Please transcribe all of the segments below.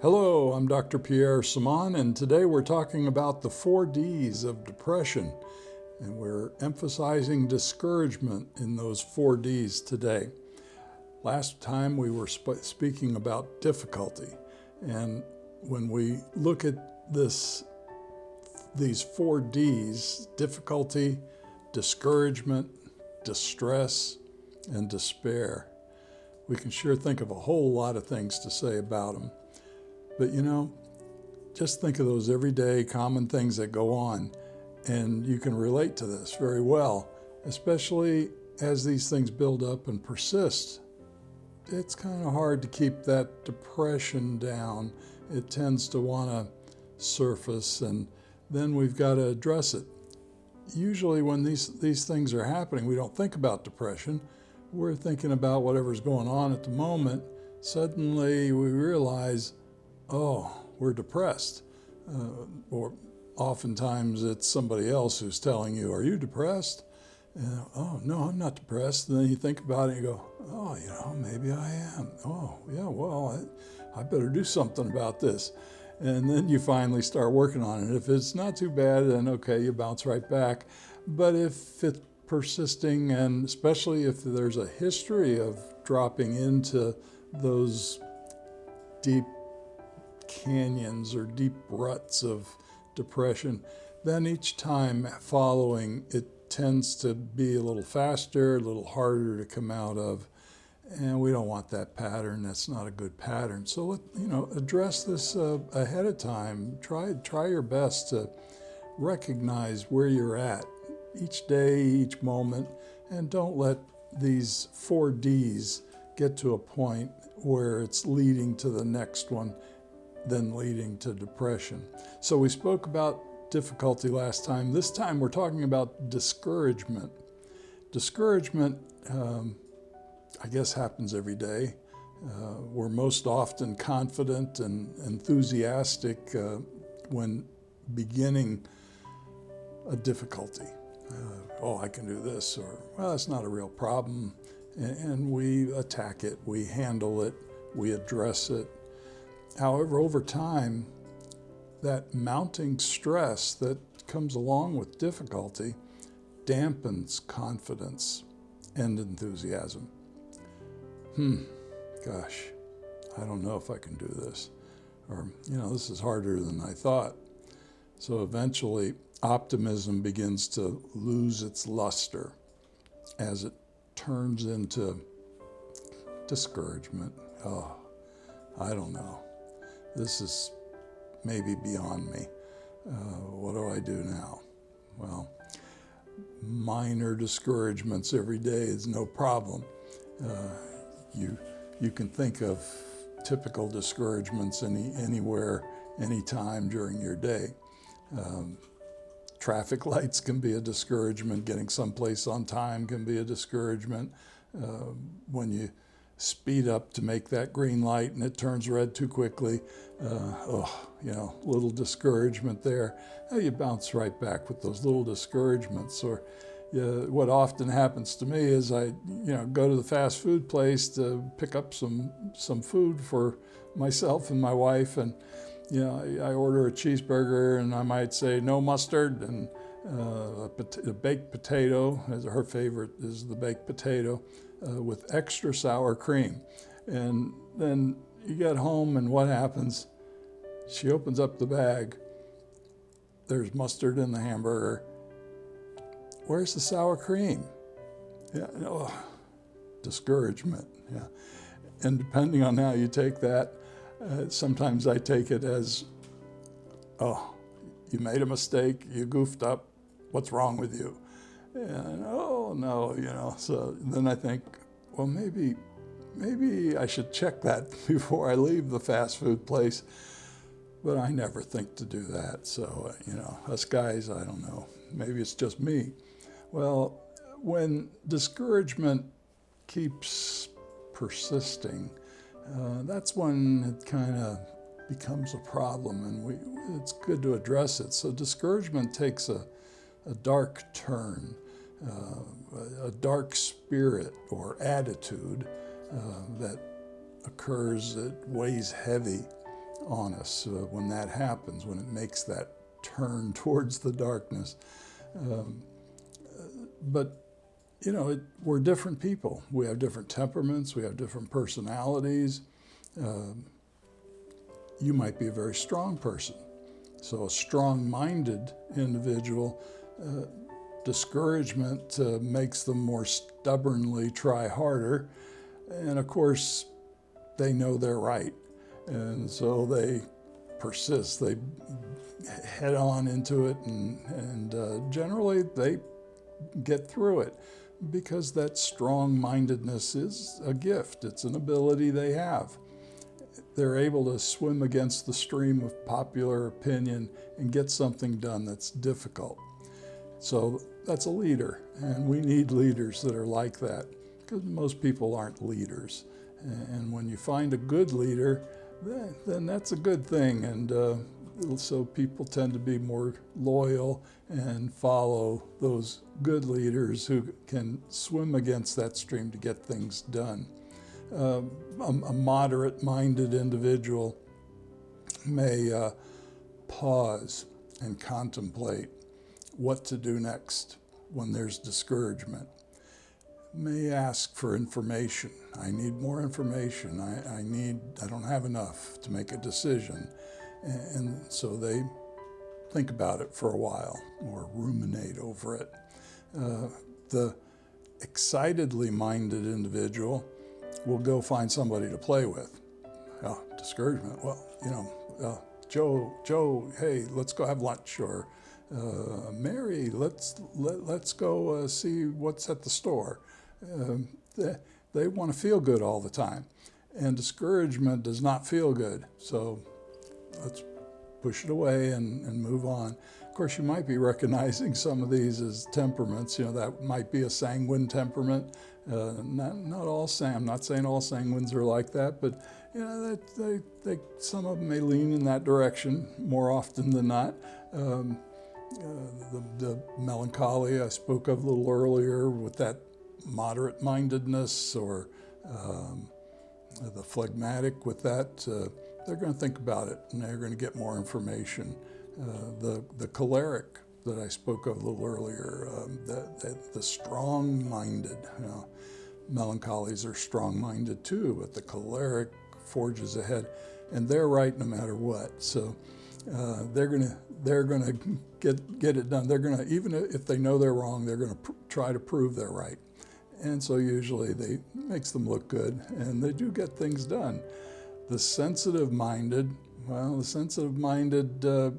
Hello, I'm Dr. Pierre Samaan, and today we're talking about the 4 Ds of depression, and we're emphasizing discouragement in those 4 Ds today. Last time we were speaking about difficulty, and when we look at these 4 Ds, difficulty, discouragement, distress, and despair, we can sure think of a whole lot of things to say about them. But just think of those everyday common things that go on, and you can relate to this very well, especially as these things build up and persist. It's kind of hard to keep that depression down. It tends to want to surface, and then we've got to address it. Usually when these things are happening, we don't think about depression. We're thinking about whatever's going on at the moment. Suddenly we realize, oh, we're depressed. Or oftentimes it's somebody else who's telling you, are you depressed? And, oh, no, I'm not depressed. And then you think about it and you go, oh, maybe I am. Oh, yeah, well, I better do something about this. And then you finally start working on it. If it's not too bad, then okay, you bounce right back. But if it's persisting, and especially if there's a history of dropping into those deep canyons or deep ruts of depression, then each time following it tends to be a little faster, a little harder to come out of, and we don't want that pattern. That's not a good pattern. So address this ahead of time. Try your best to recognize where you're at each day, each moment, and don't let these 4 Ds get to a point where it's leading to the next one, then leading to depression. So we spoke about difficulty last time. This time we're talking about discouragement. Discouragement, I guess, happens every day. We're most often confident and enthusiastic when beginning a difficulty. I can do this, or, well, it's not a real problem. And we attack it, we handle it, we address it. However, over time, that mounting stress that comes along with difficulty dampens confidence and enthusiasm. Gosh, I don't know if I can do this. Or, this is harder than I thought. So eventually, optimism begins to lose its luster as it turns into discouragement. Oh, I don't know. This is maybe beyond me. What do I do now? Well, minor discouragements every day is no problem. You can think of typical discouragements anywhere, anytime during your day. Traffic lights can be a discouragement. Getting someplace on time can be a discouragement. When you speed up to make that green light and it turns red too quickly, little discouragement there. You bounce right back with those little discouragements. Or what often happens to me is I go to the fast food place to pick up some food for myself and my wife, and I order a cheeseburger and I might say no mustard, and a baked potato, her favorite is the baked potato, with extra sour cream. And then you get home and what happens? She opens up the bag. There's mustard in the hamburger. Where's the sour cream? Discouragement. Yeah. And depending on how you take that, sometimes I take it as, oh, you made a mistake, you goofed up, what's wrong with you? And oh no, so then I think, well, maybe I should check that before I leave the fast food place. But I never think to do that. So, us guys, I don't know, maybe it's just me. Well, when discouragement keeps persisting, that's when it kind of becomes a problem, and it's good to address it. So discouragement takes a dark turn, a dark spirit or attitude that occurs, that weighs heavy on us when that happens, when it makes that turn towards the darkness. But we're different people. We have different temperaments. We have different personalities. You might be a very strong person. So a strong-minded individual, discouragement makes them more stubbornly try harder. And of course, they know they're right. And so they persist. They head on into it, and generally they get through it, because that strong-mindedness is a gift. It's an ability they have. They're able to swim against the stream of popular opinion and get something done that's difficult. So that's a leader, and we need leaders that are like that, because most people aren't leaders. And when you find a good leader, then that's a good thing. And so people tend to be more loyal and follow those good leaders who can swim against that stream to get things done. A moderate-minded individual may pause and contemplate what to do next when there's discouragement. May ask for information. I need more information. I don't have enough to make a decision. And so they think about it for a while or ruminate over it. The excitedly minded individual will go find somebody to play with. Oh, discouragement. Well, Joe, hey, let's go have lunch. Or Mary, let's go see what's at the store. They want to feel good all the time, and discouragement does not feel good. So let's push it away and move on. Of course, you might be recognizing some of these as temperaments. That might be a sanguine temperament. Not all I'm not saying all sanguines are like that, but some of them may lean in that direction more often than not. The melancholy I spoke of a little earlier, with that moderate-mindedness, or the phlegmatic with that, they're going to think about it, and they're going to get more information. The choleric that I spoke of a little earlier, the strong-minded, melancholies are strong-minded too, but the choleric forges ahead, and they're right no matter what. So they're gonna get it done. They're gonna, even if they know they're wrong, they're gonna try to prove they're right. And so usually it makes them look good, and they do get things done. The sensitive-minded,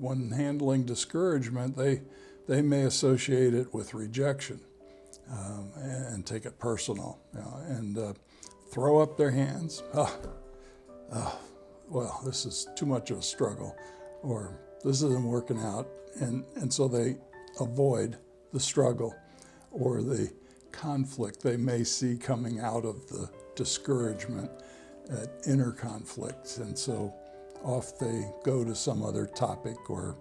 when handling discouragement, they may associate it with rejection and take it personal, and throw up their hands. Well, this is too much of a struggle, or this isn't working out, and so they avoid the struggle or the conflict they may see coming out of the discouragement, that inner conflict, and so off they go to some other topic or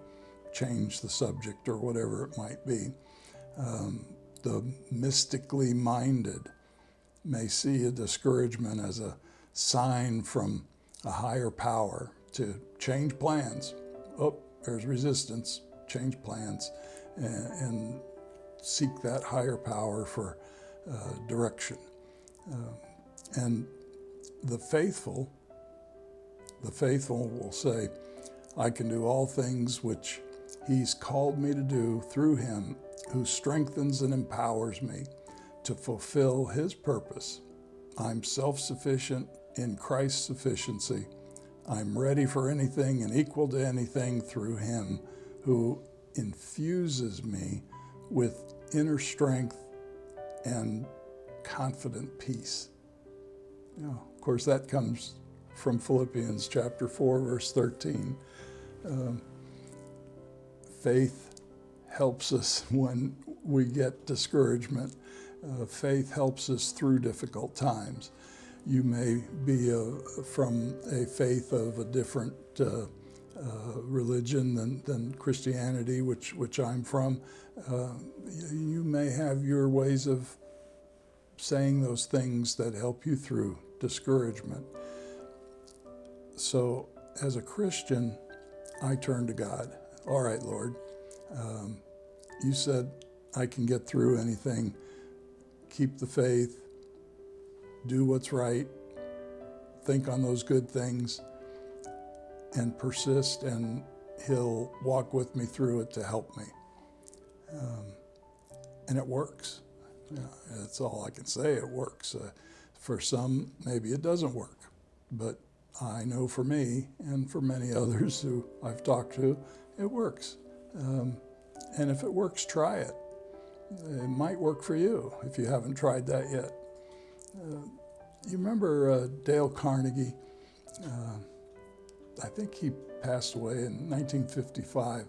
change the subject or whatever it might be. The mystically minded may see a discouragement as a sign from a higher power to change plans. Oh, there's resistance, change plans, and seek that higher power for direction. And the faithful will say, I can do all things which He's called me to do through Him who strengthens and empowers me to fulfill His purpose. I'm self-sufficient in Christ's sufficiency. I'm ready for anything and equal to anything through Him who infuses me with inner strength and confident peace. Of course, that comes from Philippians chapter 4, verse 13. Faith helps us when we get discouragement. Faith helps us through difficult times. You may be from a faith of a different religion than Christianity, which I'm from. You may have your ways of saying those things that help you through discouragement. So as a Christian, I turn to God. All right, Lord, you said I can get through anything. Keep the faith, do what's right, think on those good things, and persist, and He'll walk with me through it to help me. And it works. That's all I can say, it works. For some, maybe it doesn't work, but I know for me and for many others who I've talked to, it works. And if it works, try it. It might work for you if you haven't tried that yet. You remember Dale Carnegie? I think he passed away in 1955.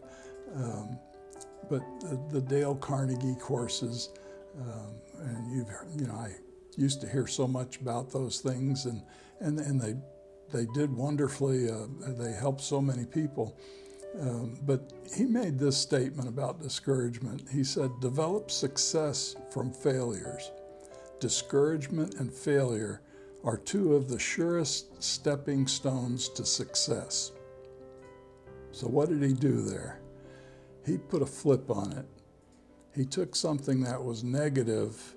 But the Dale Carnegie courses, and I used to hear so much about those things, and they did wonderfully. They helped so many people. But he made this statement about discouragement. He said, "Develop success from failures. Discouragement and failure are two of the surest stepping stones to success." So what did he do there? He put a flip on it. He took something that was negative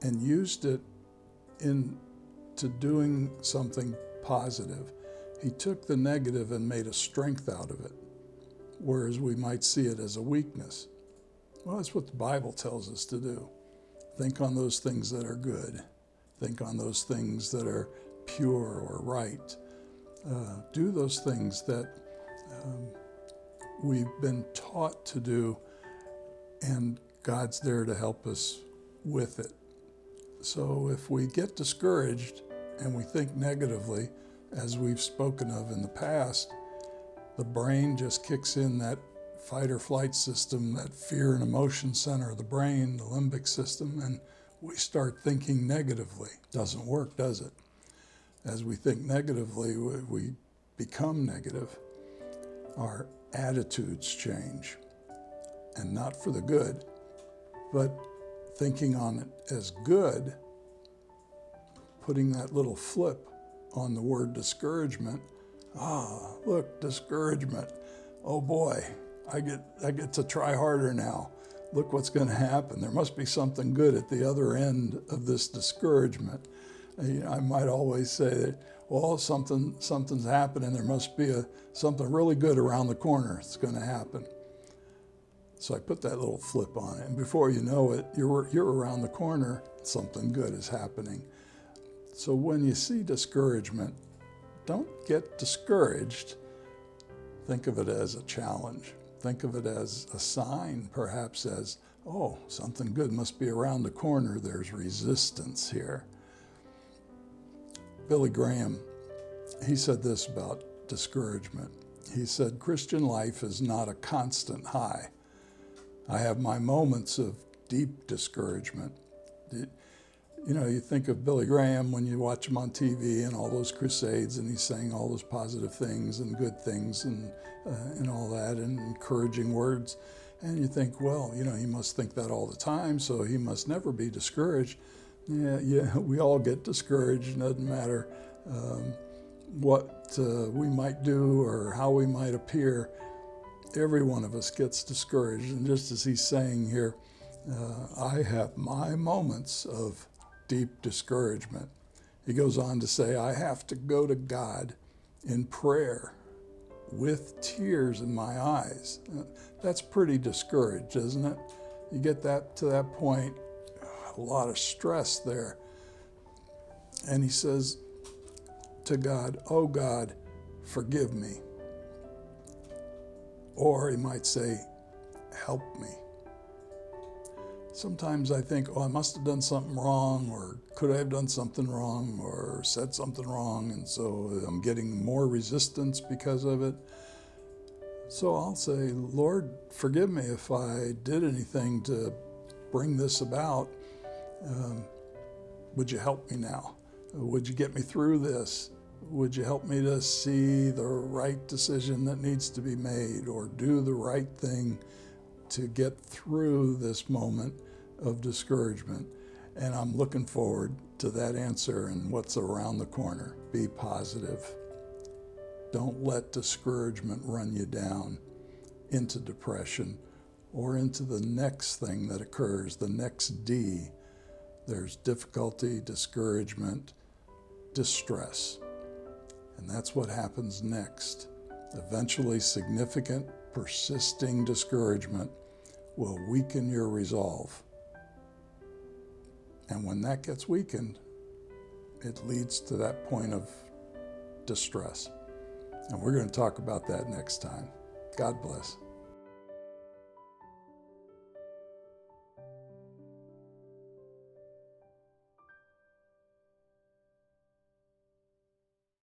and used it into doing something positive. He took the negative and made a strength out of it, whereas we might see it as a weakness. Well, that's what the Bible tells us to do. Think on those things that are good. Think on those things that are pure or right. Do those things that we've been taught to do, and God's there to help us with it. So if we get discouraged and we think negatively, as we've spoken of in the past, the brain just kicks in that fight or flight system, that fear and emotion center of the brain, the limbic system, and we start thinking negatively. Doesn't work, does it? As we think negatively, we become negative. Our attitudes change, and not for the good, but thinking on it as good, putting that little flip on the word discouragement. Look, discouragement. Oh boy, I get to try harder now. Look what's going to happen. There must be something good at the other end of this discouragement. I might always say that, well, something's happening. There must be something really good around the corner. It's going to happen. So I put that little flip on it, and before you know it, you're around the corner. Something good is happening. So when you see discouragement, don't get discouraged. Think of it as a challenge. Think of it as a sign, perhaps as, oh, something good must be around the corner. There's resistance here. Billy Graham, he said this about discouragement. He said, "Christian life is not a constant high. I have my moments of deep discouragement." You think of Billy Graham when you watch him on TV and all those crusades, and he's saying all those positive things and good things and all that, and encouraging words. And you think, well, he must think that all the time, so he must never be discouraged. Yeah, we all get discouraged. It doesn't matter what we might do or how we might appear. Every one of us gets discouraged. And just as he's saying here, I have my moments of deep discouragement. He goes on to say, I have to go to God in prayer with tears in my eyes. That's pretty discouraged, isn't it? You get to that point, a lot of stress there. And he says to God, "Oh God, forgive me." Or he might say, "Help me." Sometimes I think, I must have done something wrong, or could I have done something wrong, or said something wrong, and so I'm getting more resistance because of it. So I'll say, "Lord, forgive me if I did anything to bring this about. Would you help me now? Would you get me through this? Would you help me to see the right decision that needs to be made, or do the right thing to get through this moment of discouragement?" And I'm looking forward to that answer and what's around the corner. Be positive. Don't let discouragement run you down into depression or into the next thing that occurs, the next D. There's difficulty, discouragement, distress. And that's what happens next. Eventually, significant, persisting discouragement will weaken your resolve. And when that gets weakened, it leads to that point of distress. And we're going to talk about that next time. God bless.